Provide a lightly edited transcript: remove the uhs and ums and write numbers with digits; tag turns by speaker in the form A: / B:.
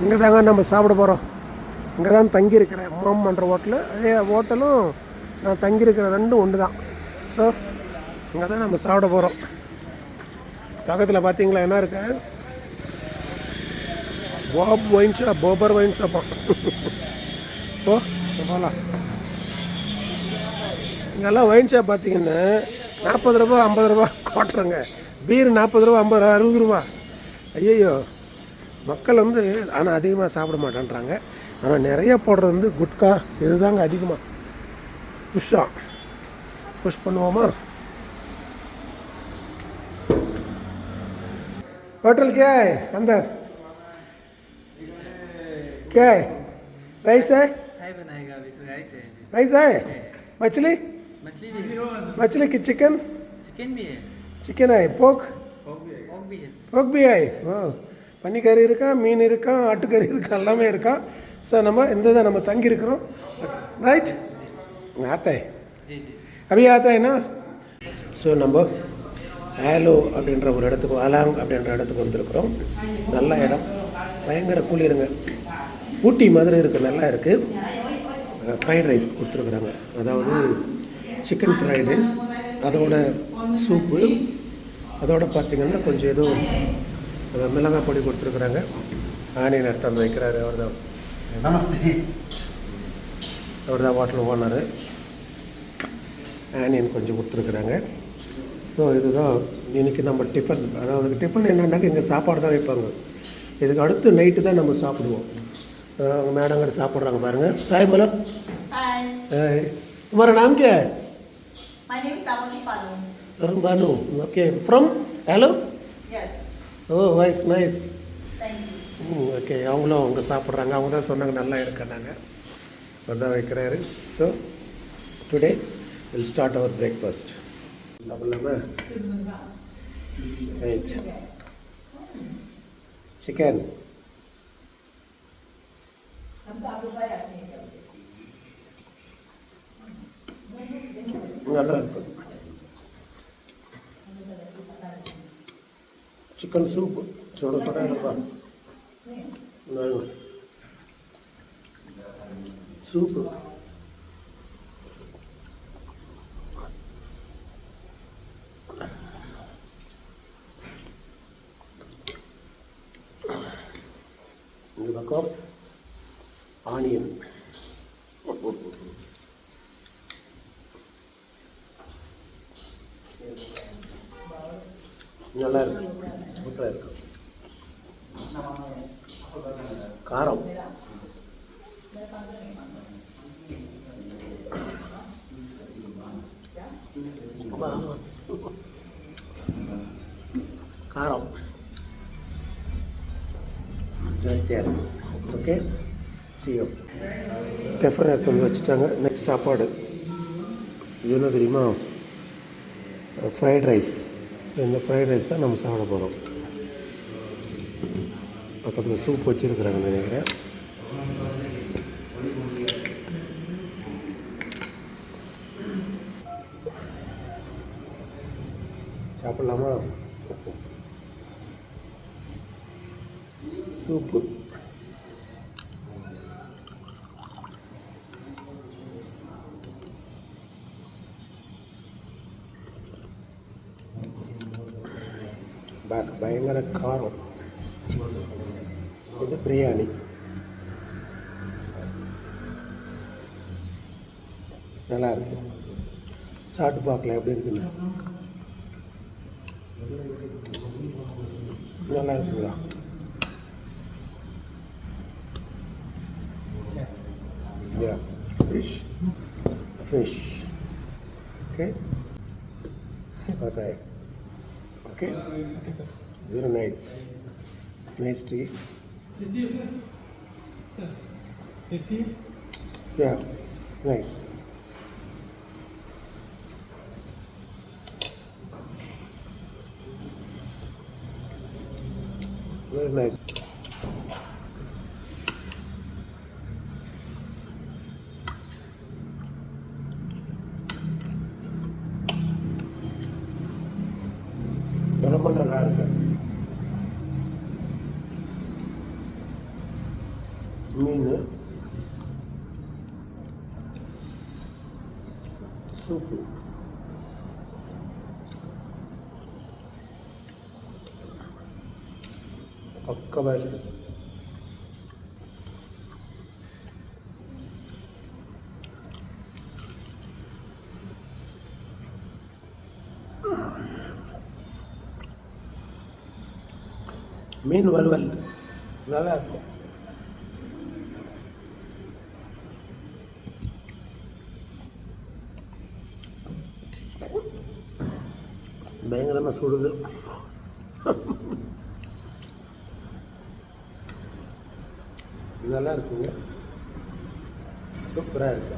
A: இங்கே தாங்க நம்ம சாப்பிட போகிறோம். இங்கே தான் தங்கியிருக்கிறேன். மம்ன்ற ஹோட்டலு. அதே ஹோட்டலும் நான் தங்கியிருக்கிற ரெண்டும் ஒன்று தான். ஸோ இங்கே தான் நம்ம சாப்பிட போகிறோம். பக்கத்தில் பார்த்தீங்களா என்ன இருக்கு? பாப் ஒயின் ஷாப், போபர் ஒயின் ஷாப்பா. ஓ போகலாம். இங்கெல்லாம் ஒயின் ஷாப் பார்த்தீங்கன்னா 40 ரூபா 50 ரூபா கோட்டுறங்க. பீர் 40 ரூபா 50 ரூபா 60 ரூபா. ஐயோ, மக்கள் வந்து ஆனால் அதிகமாக சாப்பிட மாட்டேன்றாங்க. ஆனால் நிறைய போடுறது வந்து குட்கா இதுதாங்க அதிகமாக. புஷ் பண்ணுவோமா? होटल क्या है अंदर? क्या है? राइस है?
B: चाय बनाएगा अभी तो राइस है।
A: राइस है? मछली? मछली की चिकन?
B: चिकन भी है।
A: चिकन है. पोक?
B: पोक भी है।
A: पोक भी है. பன்னிக்கறி இருக்கா, மீன் இருக்கா, ஆட்டுக்கறி இருக்கா, எல்லாமே இருக்கா. சார் நம்ம இந்த தான் நம்ம தங்கி இருக்கிறோம். ரைட் आता है अभी आता है ना. ஸோ நம்ம ஆலோ அப்படின்ற ஒரு இடத்துக்கு, அலாங் அப்படின்ற இடத்துக்கு வந்திருக்கிறோம். நல்ல இடம், பயங்கர குளிருங்க. ஊட்டி மாதிரி இருக்குது, நல்லா இருக்குது. ஃப்ரைட் ரைஸ் கொடுத்துருக்குறாங்க, அதாவது சிக்கன் ஃப்ரைட் ரைஸ், அதோட சூப்பு, அதோட பார்த்திங்கன்னா கொஞ்சம் ஏதோ மிளகாய் பொடி கொடுத்துருக்குறாங்க. ஆனியன் எடுத்து வந்து வைக்கிறாரு. அவர் தான் நமஸ்தே, அவர் தான் ஹோட்டல் ஓனரு. ஆனியன் கொஞ்சம் கொடுத்துருக்குறாங்க. ஸோ இதுதான் இன்றைக்கி நம்ம டிஃபன். அதாவது டிஃபன் என்னென்னாக்க இங்கே சாப்பாடு தான் வைப்பாங்க. இதுக்கு அடுத்து நைட்டு தான் நம்ம சாப்பிடுவோம். அவங்க மேடம் கிட்ட சாப்பிட்றாங்க பாருங்கள். ஹாய் போல. ஹாய், तुम्हारा नाम क्या है?
C: My name is Savani Panu.
A: Tarun Banu. Okay. From? Hello?
C: Yes.
A: Oh, nice, nice.
C: Thank you.
A: Okay, அவங்களும் அவங்க சாப்பிட்றாங்க. அவங்க தான் சொன்னாங்க நல்லா இருக்குன்னாங்க. அவர் தான் வைக்கிறாரு. So today will start our breakfast. சாப்பிட்லாமா? ரைட். சிக்கன் நல்லா இருக்கும். चिकन सूप छोटा छोटा रखा सूप. இந்த பக்கம் ஆனியன். நல்லா இருக்கு, சூப்பராக இருக்கு. காரம் காரம் ஜாஸ்தியாக இருக்குது. ஓகே, சியோ டிஃபன் எடுத்து வந்து வச்சுட்டாங்க. நெக்ஸ்ட் சாப்பாடு இது என்ன தெரியுமா? Fried rice. இந்த ஃப்ரைட் ரைஸ் தான் நம்ம சாப்பிட போகிறோம். பக்கத்தில் சூப் வச்சுருக்குறாங்கன்னு நினைக்கிறேன். சாப்பிட்லாமா? சூப்பு பயங்கர காரம். இது பிரியாணி. நல்லா இருக்கு. சாப்பிட்டு பார்க்கலாம் எப்படி இருக்குன்னு. நல்லா இருக்குங்களா? फिश ओके, बताए. Okay, very nice to eat.
D: Tasty, sir. Sir, tasty.
A: Yeah, nice. Very nice. ரொம்ப நல்லா இருக்கு. மீன் சூப்பு பக்கமாக இருக்குது. மீன் வறுவல் நல்லா இருக்கும். பயங்கரமாக சுடுது. நல்லா இருக்குங்க, சூப்பராக இருக்கு.